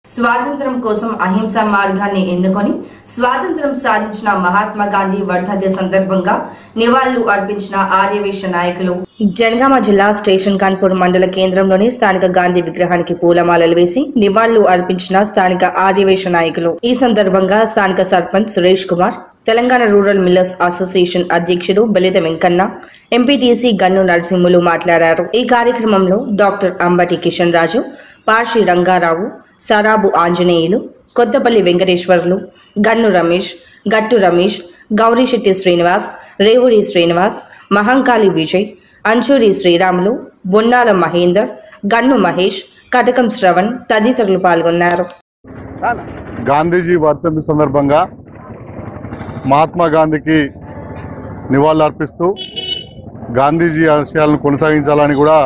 స్వాతంత్ర్యం కోసం అహింసా మార్గాన్ని ఎన్నుకొని స్వాతంత్ర్యం సాధించిన మహాత్మా గాంధీ వర్ధంతి సందర్భంగా నివాళులు అర్పించిన ఆర్యవైశ్య నాయకులు జనగామ జిల్లా స్టేషన్ కాన్పూర్ మండల కేంద్రంలోని స్థానిక గాంధీ విగ్రహానికి పూలమాలలు వేసి నివాళులు అర్పించిన స్థానిక ఆర్యవైశ్య నాయకులు। ఈ సందర్భంగా స్థానిక sarpanch Suresh Kumar, Telangana rural millers association అధ్యక్షుడు బలిత వెంకన్న, ఎంపీటీసీ గన్ను నరసింహులు మాట్లాడారు। ఈ కార్యక్రమంలో డాక్టర్ అంబటి కిషన్ రాజు, పార్షి రంగారావు, సరాబు ఆంజనేయులు, కొత్తపల్లి వెంకటేశ్వర్లు, గన్ను రమేష్, గట్టు రమేష్, గౌరీశెట్టి శ్రీనివాస్, రేవూరి శ్రీనివాస్, మహంకాళి విజయ్, అంచూరి శ్రీరాములు, బొన్నాల మహేందర్, గన్ను మహేష్, కటకం శ్రవణ్ తదితరులు పాల్గొన్నారు। గాంధీజీ వర్ధంతి సందర్భంగా మహాత్మా గాంధీకి నివాళులు అర్పిస్తూ గాంధీజీ ఆశయాలను కొనసాగించాలని కూడా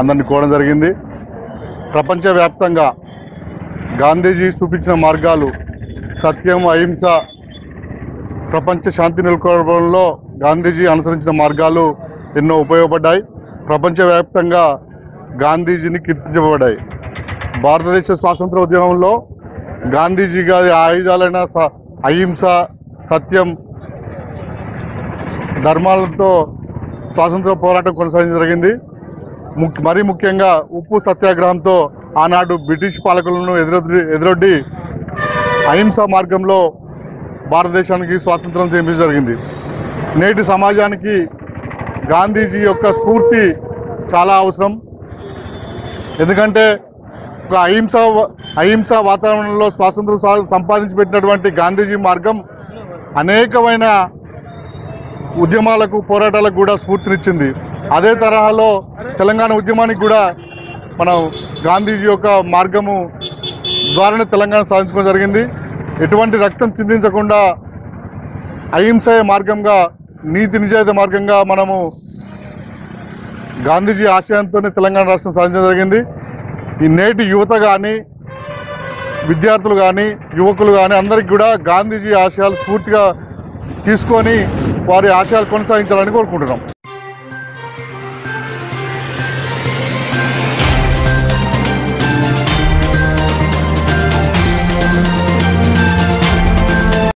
అందరినీ కోరడం జరిగింది। ప్రపంచవ్యాప్తంగా గాంధీజీ చూపించిన మార్గాలు సత్యం, అహింస, ప్రపంచ శాంతి నెలకొల్పడంలో గాంధీజీ అనుసరించిన మార్గాలు ఎన్నో ఉపయోగపడ్డాయి। ప్రపంచవ్యాప్తంగా గాంధీజీని కీర్తించబడ్డాయి। భారతదేశ స్వాతంత్ర ఉద్యమంలో గాంధీజీ గారి ఆయుధాలైన అహింస, సత్యం, ధర్మాలతో స్వాతంత్ర పోరాటం కొనసాగించడం జరిగింది। మరీ ముఖ్యంగా ఉప్పు సత్యాగ్రహంతో ఆనాడు బ్రిటిష్ పాలకులను ఎదురొడ్డి అహింసా మార్గంలో భారతదేశానికి స్వాతంత్రం తెప్పించడం జరిగింది। నేటి సమాజానికి గాంధీజీ యొక్క స్ఫూర్తి చాలా అవసరం। ఎందుకంటే ఒక అహింసా వాతావరణంలో స్వాతంత్రం సంపాదించి పెట్టినటువంటి గాంధీజీ మార్గం అనేకమైన ఉద్యమాలకు, పోరాటాలకు కూడా స్ఫూర్తినిచ్చింది। అదే తరహాలో తెలంగాణ ఉద్యమానికి కూడా మనం గాంధీజీ యొక్క మార్గము ద్వారానే తెలంగాణ సాధించుకోవడం జరిగింది। ఎటువంటి రక్తం చిందించకుండా అహింస మార్గంగా, నీతి నిజాయితీ మార్గంగా మనము గాంధీజీ ఆశయంతోనే తెలంగాణ రాష్ట్రం సాధించడం జరిగింది। ఈ నేటి యువత కానీ, విద్యార్థులు కానీ, యువకులు కానీ అందరికీ కూడా గాంధీజీ ఆశయాలు స్ఫూర్తిగా తీసుకొని వారి ఆశయాలు కొనసాగించాలని కోరుకుంటున్నాం।